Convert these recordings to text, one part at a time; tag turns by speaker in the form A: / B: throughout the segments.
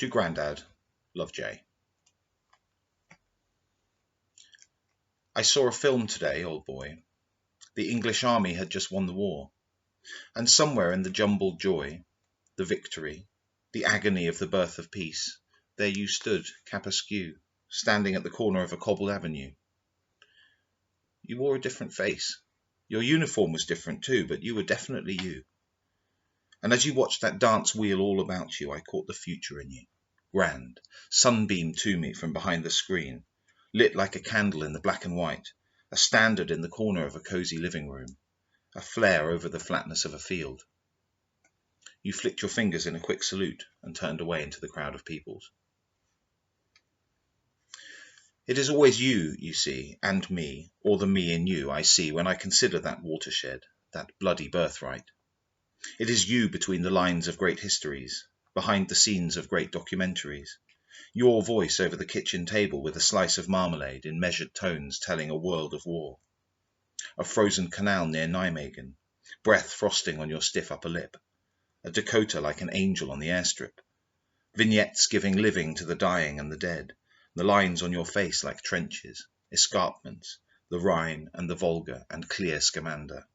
A: To Grandad, Love Jay. I saw a film today, old boy. The English army had just won the war, and somewhere in the jumbled joy, the victory, the agony of the birth of peace, there you stood, cap askew, standing at the corner of a cobbled avenue. You wore a different face. Your uniform was different too, but you were definitely you. And as you watched that dance wheel all about you, I caught the future in you. Grand, sunbeamed to me from behind the screen, lit like a candle in the black and white, a standard in the corner of a cosy living room, a flare over the flatness of a field. You flicked your fingers in a quick salute and turned away into the crowd of peoples. It is always you, you see, and me, or the me in you I see when I consider that watershed, that bloody birthright. It is you between the lines of great histories, behind the scenes of great documentaries. Your voice over the kitchen table with a slice of marmalade in measured tones telling a world of war. A frozen canal near Nijmegen, breath frosting on your stiff upper lip. A Dakota like an angel on the airstrip. Vignettes giving living to the dying and the dead. The lines on your face like trenches, escarpments, the Rhine and the Volga and clear Scamander.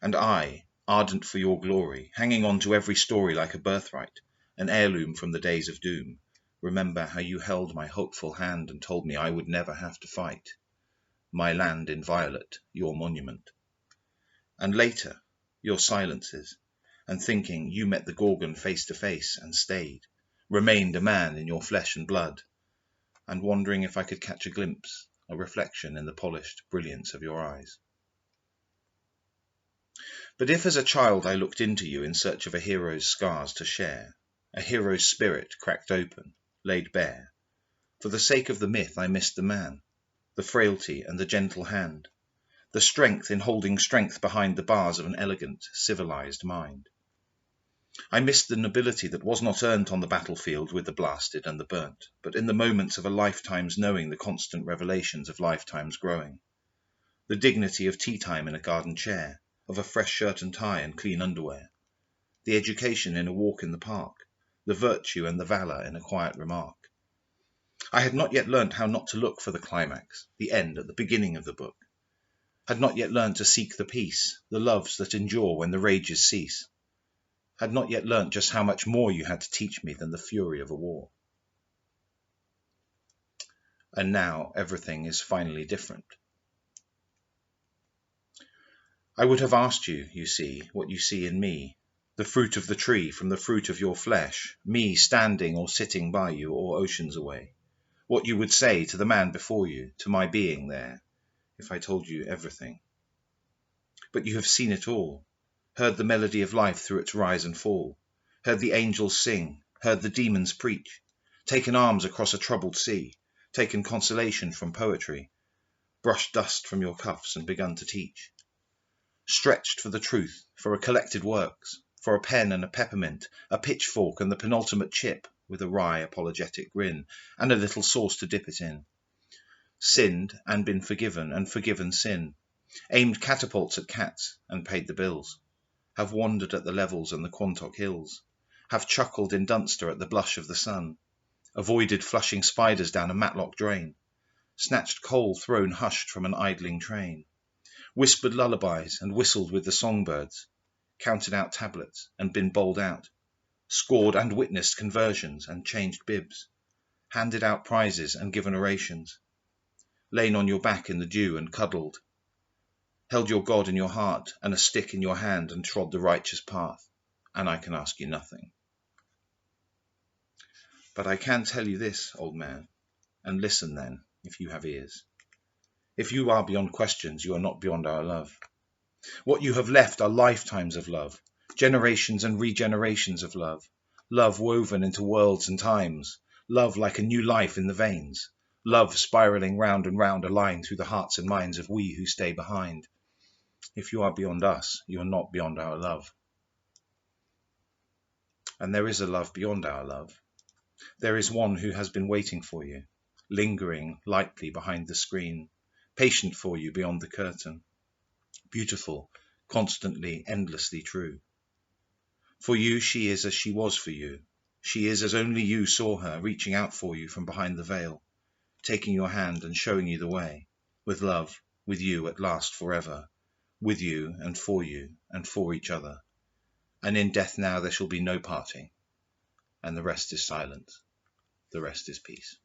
A: And I, ardent for your glory, hanging on to every story like a birthright, an heirloom from the days of doom, remember how you held my hopeful hand and told me I would never have to fight. My land inviolate, your monument. And later, your silences, and thinking you met the Gorgon face to face and stayed, remained a man in your flesh and blood, and wondering if I could catch a glimpse, a reflection in the polished brilliance of your eyes. But if as a child I looked into you in search of a hero's scars to share, a hero's spirit cracked open, laid bare, for the sake of the myth I missed the man, the frailty and the gentle hand, the strength in holding strength behind the bars of an elegant, civilized mind. I missed the nobility that was not earned on the battlefield with the blasted and the burnt, but in the moments of a lifetime's knowing the constant revelations of lifetime's growing. The dignity of tea time in a garden chair, of a fresh shirt and tie and clean underwear. The education in a walk in the park, the virtue and the valour in a quiet remark. I had not yet learnt how not to look for the climax, the end at the beginning of the book. Had not yet learnt to seek the peace, the loves that endure when the rages cease. Had not yet learnt just how much more you had to teach me than the fury of a war. And now everything is finally different. I would have asked you, you see, what you see in me, the fruit of the tree from the fruit of your flesh, me standing or sitting by you or oceans away, what you would say to the man before you, to my being there, if I told you everything. But you have seen it all, heard the melody of life through its rise and fall, heard the angels sing, heard the demons preach, taken arms across a troubled sea, taken consolation from poetry, brushed dust from your cuffs and begun to teach. Stretched for the truth, for a collected works, for a pen and a peppermint, a pitchfork and the penultimate chip, with a wry apologetic grin, and a little sauce to dip it in. Sinned and been forgiven and forgiven sin, aimed catapults at cats and paid the bills, have wandered at the levels and the Quantock hills, have chuckled in Dunster at the blush of the sun, avoided flushing spiders down a Matlock drain, snatched coal thrown hushed from an idling train, whispered lullabies and whistled with the songbirds, counted out tablets and been bowled out, scored and witnessed conversions and changed bibs, handed out prizes and given orations, lain on your back in the dew and cuddled, held your God in your heart and a stick in your hand and trod the righteous path, and I can ask you nothing. But I can tell you this, old man, and listen then, if you have ears. If you are beyond questions, you are not beyond our love. What you have left are lifetimes of love, generations and regenerations of love, love woven into worlds and times, love like a new life in the veins, love spiralling round and round a line through the hearts and minds of we who stay behind. If you are beyond us, you are not beyond our love. And there is a love beyond our love. There is one who has been waiting for you, lingering lightly behind the screen, patient for you beyond the curtain, beautiful, constantly, endlessly true. For you, she is as she was for you. She is as only you saw her, reaching out for you from behind the veil, taking your hand and showing you the way, with love, with you at last forever, with you and for each other. And in death now there shall be no parting, and the rest is silence, the rest is peace.